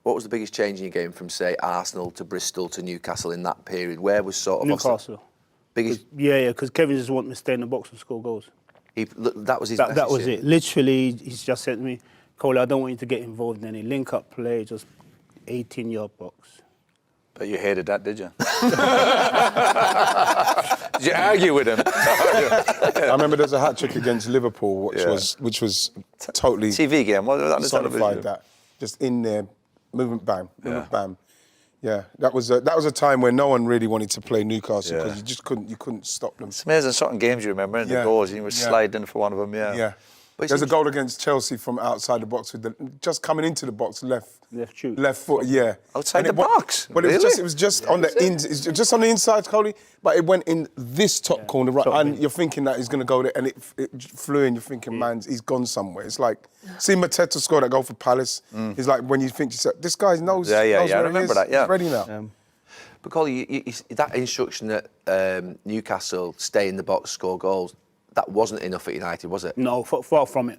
What was the biggest change in your game from, say, Arsenal to Bristol to Newcastle in that period? Where was sort of... Newcastle. Biggest... Yeah, because Kevin just wanted me to stay in the box and score goals. That was his message. That was it. Literally, he's just said to me, Coley, I don't want you to get involved in any link-up play, just 18-yard box. But you hated that, did you? Did you argue with him? I remember there's a hat-trick against Liverpool, which was totally... TV game, what was that on the television? That. Just in there, movement, bam, bam. Yeah, that was a time when no one really wanted to play Newcastle because you couldn't stop them. It's amazing certain games you remember, and the goals, and you were sliding for one of them, Yeah. There's a goal against Chelsea from outside the box with just coming into the box, left foot, yeah. Outside the box? But really? it was just on the just on the inside, Coley. But it went in this top corner, right? And you're thinking that he's going to go there, and it flew in. You're thinking, man, he's gone somewhere. It's like, see Mateta score that goal for Palace. It's like when you think, this guy knows. I where remember that. Yeah, he's ready now. But Coley, that instruction that Newcastle stay in the box, score goals, that wasn't enough at United, was it? No, far from it.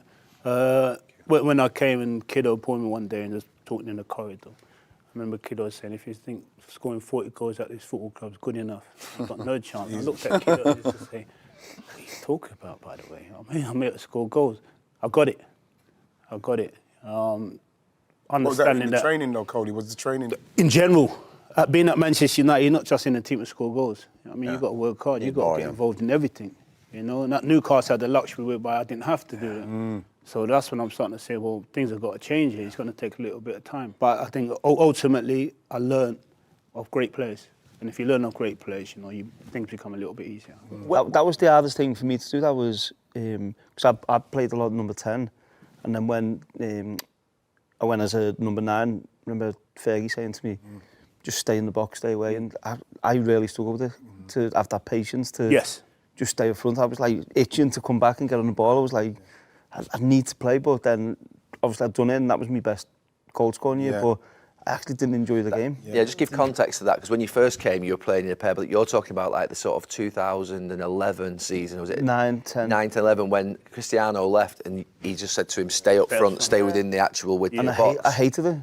When I came and Kiddo pulled me one day and just talking in the corridor, I remember Kiddo saying, if you think scoring 40 goals at this football club is good enough, I've got no chance. I looked at Kiddo and just say, what are you talking about, by the way? I'm here to score goals. I got it. What was that in the training though, Coley? Was the training... In general, being at Manchester United, you're not just in the team to score goals. I mean, you've got to work hard. You've got to get involved in everything. You know, and at Newcastle had the luxury whereby I didn't have to do it. So that's when I'm starting to say, well, things have got to change here. It's going to take a little bit of time. But I think ultimately I learned of great players. And if you learn of great players, you know, things become a little bit easier. That was the hardest thing for me to do. That was because I played a lot of number 10, and then when I went as a number 9, I remember Fergie saying to me, just stay in the box, stay away. And I really struggled with it, to have that patience to just stay up front. I was like itching to come back and get on the ball. I was like, I need to play, but then obviously I'd done it, and that was my best goal scoring year. But I actually didn't enjoy the game. Yeah, just give context to that, because when you first came, you were playing in a pair, but you're talking about like the sort of 2011 season, was it? 9, 10. 9 to 11, when Cristiano left, and he just said to him, stay up front, stay within the actual width of the box. I hated it.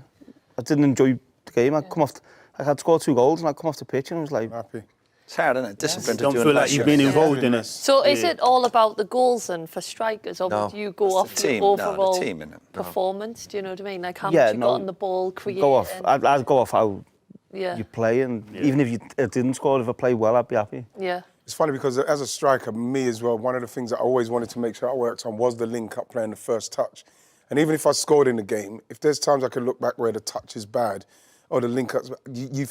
I didn't enjoy the game. I had scored 2 goals, and I'd come off the pitch, and I was like... Happy. It's hard, isn't it? Discipline to don't do feel like you've been involved in it. So is it all about the goals then for strikers, or would you go off the overall performance? Do you know what I mean? Like how much you got on the ball, creating? Go off. I'd go off how you play, and even if you didn't score, if I played well, I'd be happy. Yeah. It's funny because as a striker, me as well, one of the things that I always wanted to make sure I worked on was the link-up play and the first touch. And even if I scored in the game, if there's times I can look back where the touch is bad or the link-ups, you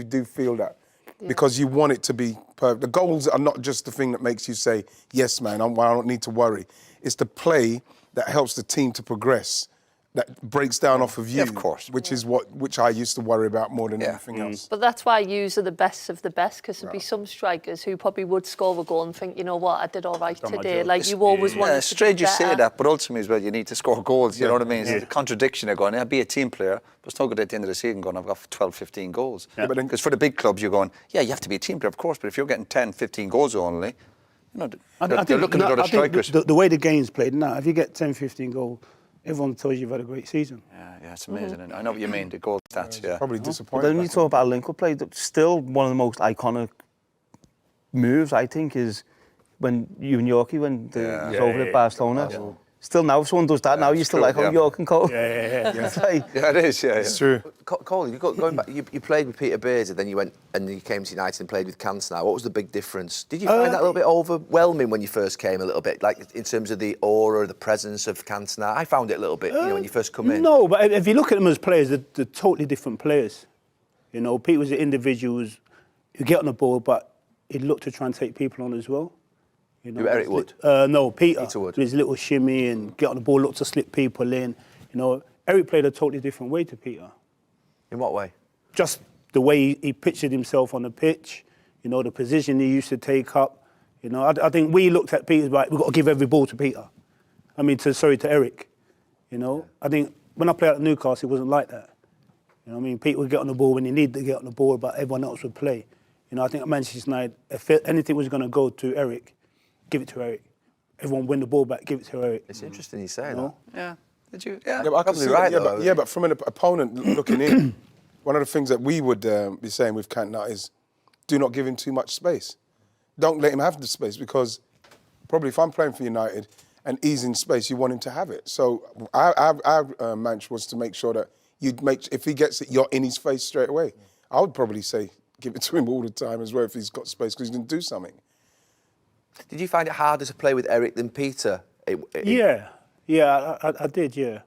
do feel that. Because you want it to be perfect. The goals are not just the thing that makes you say, yes, man, I don't need to worry. It's the play that helps the team to progress, that breaks down off of you. Of course. Which I used to worry about more than anything else. But that's why yous are the best of the best, because there'd be some strikers who probably would score a goal and think, you know what, I did all right today. Like you always wanted to be better. It's strange you say that, but ultimately as well, you need to score goals, you know what I mean? It's the contradiction of going, I'll be a team player, but it's not good at the end of the season going, I've got 12, 15 goals. Because for the big clubs, you're going, you have to be a team player, of course, but if you're getting 10, 15 goals only, you know, they're looking at other strikers. The way the game's played now, if you get 10, 15 goals, everyone tells you you've had a great season. Yeah, it's amazing. I know what you mean, the goal stats, Probably disappointing. But then you talk about link-up play, still one of the most iconic moves, I think, is when you and Yorkie went over at Barcelona. Still now, if someone does that now, you're still like, oh, York and Cole. It's like, it is, It's true. Cole, going back, you played with Peter Beardsley, then you went and you came to United and played with Cantona. What was the big difference? Did you find that a little bit overwhelming when you first came, a little bit, like in terms of the aura, the presence of Cantona? I found it a little bit, when you first come in. No, but if you look at them as players, they're totally different players. You know, Pete was an individual who get on the ball, but he'd look to try and take people on as well. You know, Eric Wood? No, Peter. Peter Wood. With his little shimmy and get on the ball, look to slip people in. You know, Eric played a totally different way to Peter. In what way? Just the way he pictured himself on the pitch, you know, the position he used to take up. You know, I think we looked at Peter like, we've got to give every ball to Peter. I mean, to Eric. You know, I think when I played at Newcastle, it wasn't like that. You know what I mean? Peter would get on the ball when he needed to get on the ball, but everyone else would play. You know, I think at Manchester United, if anything was going to go to Eric, give it to Eric. Everyone win the ball back, give it to Eric. It's interesting you say that. Yeah. Did you? Yeah. Yeah, but I can Probably see right, that. though. But from an opponent looking in, one of the things that we would be saying with Cantona is, do not give him too much space. Don't let him have the space, because probably if I'm playing for United and he's in space, you want him to have it. So our mantra was to make sure that if he gets it, you're in his face straight away. I would probably say give it to him all the time as well if he's got space, because he's going to do something. Did you find it harder to play with Eric than Peter? Yeah, I did, yeah.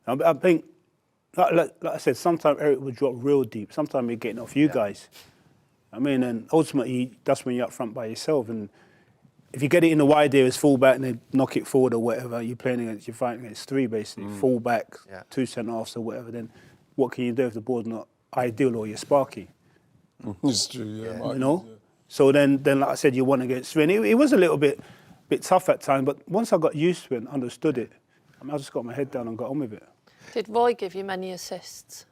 I think, like I said, sometimes Eric would drop real deep. Sometimes he'd get off you guys. I mean, and ultimately, that's when you're up front by yourself. And if you get it in the wide area as full-back and they knock it forward or whatever, you're fighting against three, basically. Full-back, two centre-halves or whatever, then what can you do if the ball's not ideal or you're sparky? It's true, yeah. You know? So then, like I said, you won against three. And it was a little bit tough at times, but once I got used to it and understood it, I just got my head down and got on with it. Did Roy give you many assists?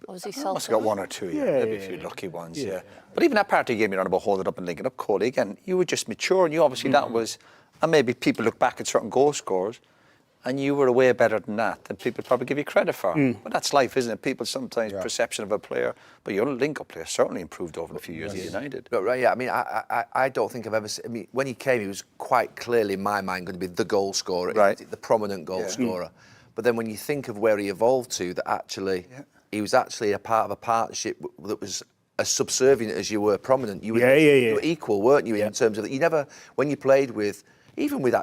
Or was he I must selfish? have got one or two, maybe a few lucky ones, But even that part of the game you're on about holding up and linking up, Coley, again, you were just mature, and you obviously that was, and maybe people look back at certain goal scorers, and you were way better than that than people probably give you credit for. But that's life, isn't it? People sometimes perception of a player, but your link-up player certainly improved over the few years at United. But right, yeah. I mean, I don't think I've ever seen. I mean, when he came, he was quite clearly in my mind going to be the goal scorer, Right. the prominent goal scorer. But then when you think of where he evolved to, that actually he was actually a part of a partnership that was as subservient as you were prominent. You were, you were equal, weren't you? In terms of that, you never, when you played with, even with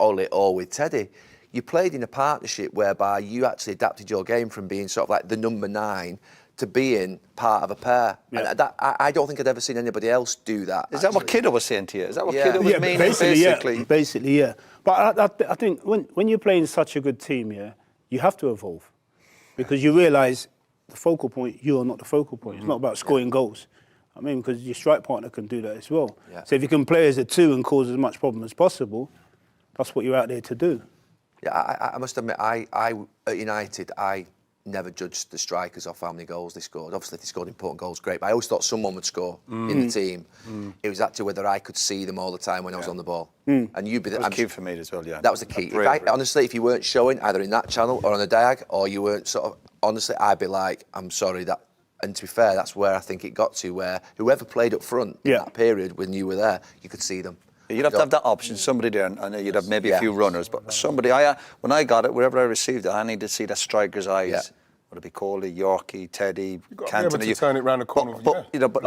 Ollie or with Teddy, you played in a partnership whereby you actually adapted your game from being sort of like the number 9 to being part of a pair. Yeah. And I don't think I'd ever seen anybody else do that. Is that what Kiddo was saying to you? Is that what Kiddo was meaning, basically? Basically, yeah. But I think when you're playing such a good team, you have to evolve. Because you realise the focal point, you are not the focal point. It's not about scoring goals. I mean, because your strike partner can do that as well. Yeah. So if you can play as a 2 and cause as much problem as possible, that's what you're out there to do. Yeah, I must admit, I at United, I never judged the strikers off how many goals they scored. Obviously, if they scored important goals, great. But I always thought someone would score in the team. It was actually whether I could see them all the time when I was on the ball. And you'd be that was key for me as well, yeah. That was the key. Honestly, if you weren't showing either in that channel or on a diag, or you weren't sort of, honestly, I'd be like, I'm sorry that. And to be fair, that's where I think it got to, where whoever played up front in that period when you were there, you could see them. You'd have to have that option, somebody there, and you'd have maybe a few runners, but somebody, when I got it, wherever I received it, I needed to see that striker's eyes. Yeah. Would it be Coley, Yorkie, Teddy, Cantona? Be able to turn it round the corner. But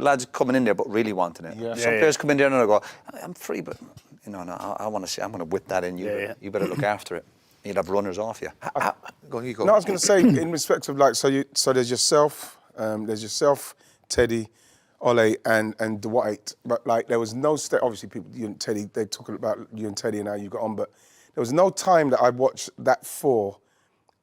lads coming in there, but really wanting it. Yeah. Some players come in there and they go, I'm free, but no, I want to see, I'm going to whip that in. You better look after it. You'd have runners off you. Go on, you go. No, I was going to say, in respect of like, so there's yourself, Teddy, Ole and Dwight, but like there was no obviously people, you and Teddy, they talking about you and Teddy and how you got on, but there was no time that I watched that 4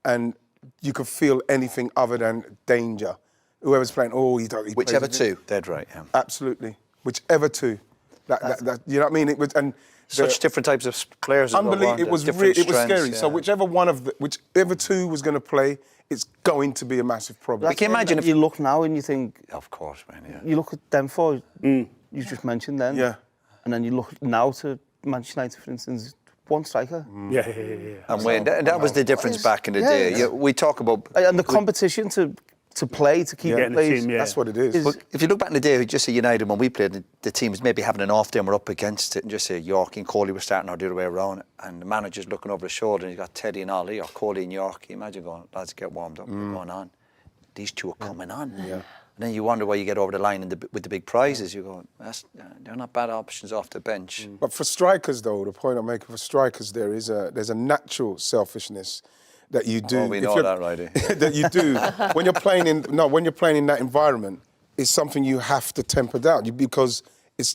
and you could feel anything other than danger. Whoever's playing, Whichever 2. Dead right, yeah. Absolutely. Whichever 2 that you know what I mean? It was, and such different types of players as well. Unbelievable. It was scary. Yeah. So whichever 2 was going to play, it's going to be a massive problem. You can imagine if you look now and you think, of course, man. Yeah. You look at them 4 you just mentioned then, and then you look now to Manchester United, for instance, 1 striker. Yeah. And Wayne, that was the difference back in the day. Yeah, we talk about and the competition to play, to keep in the players. team, That's what it is. But if you look back in the day, just say United, when we played, the team was maybe having an off day and we're up against it, and just say Yorkie and Coley were starting or the other way around, and the manager's looking over his shoulder and you got Teddy and Ollie or Coley and Yorkie. Imagine going, lads, get warmed up, we're going on. These 2 are coming on. Yeah. And then you wonder why you get over the line with the big prizes. You go, they're not bad options off the bench. But for strikers, though, the point I'm making for strikers, there's a natural selfishness that you do. Oh, we know that, righty. That you do when you're playing in that environment. It's something you have to temper down because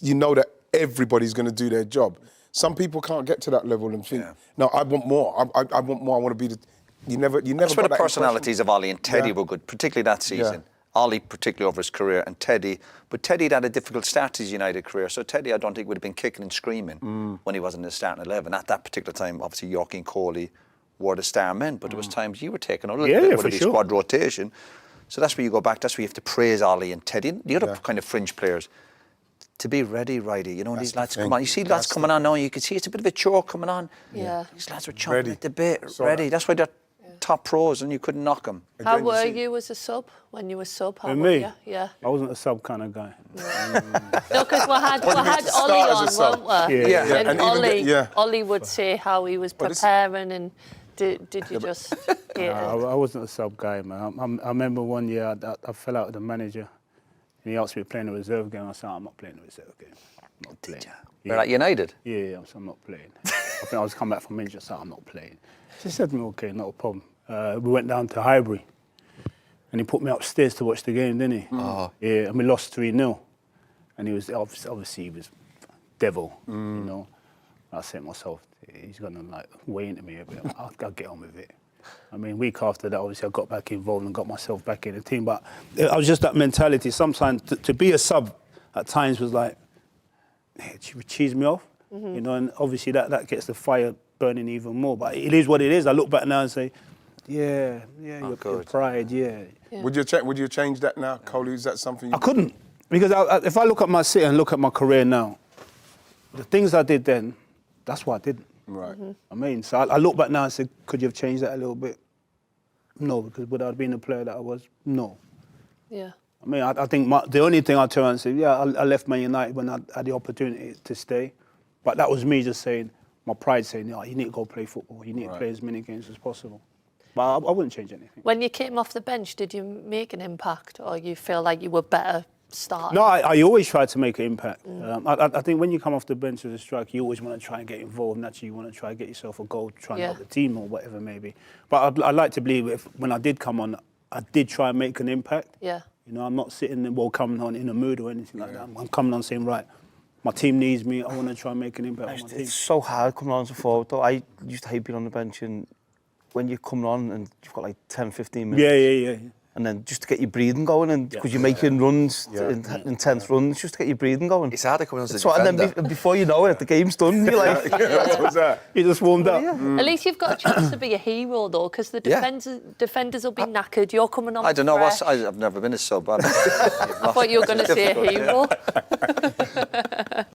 you know that everybody's going to do their job. Some people can't get to that level and think, no, I want more. I want more. I want to be the. You never. That's where the personalities of Ollie and Teddy were good, particularly that season. Yeah. Ollie, particularly over his career, and Teddy. But Teddy had a difficult start to his United career, so Teddy, I don't think, would have been kicking and screaming when he wasn't in the starting 11. At that particular time, obviously, Yorkie and Coley were the star men, but there was times you were taking a little bit with the squad rotation. So that's where you go back. That's where you have to praise Ollie and Teddy. The other kind of fringe players, to be ready, Righty. You know, these lads come on. You see lads coming on now, and you can see it's a bit of a chore coming on. Yeah. These lads were chomping at the bit, ready. That's why they're top pros, and you couldn't knock them. How were you as a sub when you were sub? How were me? you? Yeah. I wasn't a sub kind of guy. No, because we had Ollie on, weren't we? Yeah. And And even Ollie would say how he was preparing, and did you just hate it? I wasn't a sub guy, man. I remember one year I fell out with the manager, and he asked me to play in the reserve game. I said, I'm not playing the reserve game. I'm not playing. They're at United. Yeah, I said, I'm not playing. I think I was coming back from injury, I said, I'm not playing. She said to me, okay, not a problem. We went down to Highbury, and he put me upstairs to watch the game, didn't he? Oh. Yeah, and we lost 3-0. And he was, obviously, he was devil, you know. I said to myself, he's going to like weigh into me a bit. I'll get on with it. I mean, week after that, obviously, I got back involved and got myself back in the team. But I was just that mentality. Sometimes to be a sub at times was like, she would cheese me off, you know, and obviously that gets the fire burning even more. But it is what it is. I look back now and say, your pride, yeah. Would you change that now, Coley? Is that something? I couldn't, because if I look at my city and look at my career now, the things I did then, that's what I did. Right. I mean, so I look back now and say, could you have changed that a little bit? No, because would I have been the player that I was? No. Yeah. I mean, I think the only thing I turn around and say, I left Man United when I had the opportunity to stay. But that was me just saying, my pride saying, you need to go play football. You need to play as many games as possible. But I wouldn't change anything. When you came off the bench, did you make an impact, or you feel like you were better starting? No, I always try to make an impact. I think when you come off the bench as a striker, you always want to try and get involved. Naturally, you want to try and get yourself a goal, try and help the team or whatever it may be. But I'd like to believe when I did come on, I did try and make an impact. Yeah. You know, I'm not sitting there, coming on in a mood or anything like that. I'm coming on saying, right, my team needs me. I want to try and make an impact on my team. It's so hard coming on as a forward, though. I used to hate being on the bench, and when you're coming on and you've got like 10, 15 minutes. Yeah. And then just to get your breathing going, and because you're making runs, intense runs, just to get your breathing going. It's harder coming on as a defender. And then before you know it, the game's done. You're like, What's that? You just warmed up. At least you've got a chance to be a hero, though, because the defenders will be knackered. You're coming on. I don't know fresh. I've never been a sub. I thought you were going to say hero.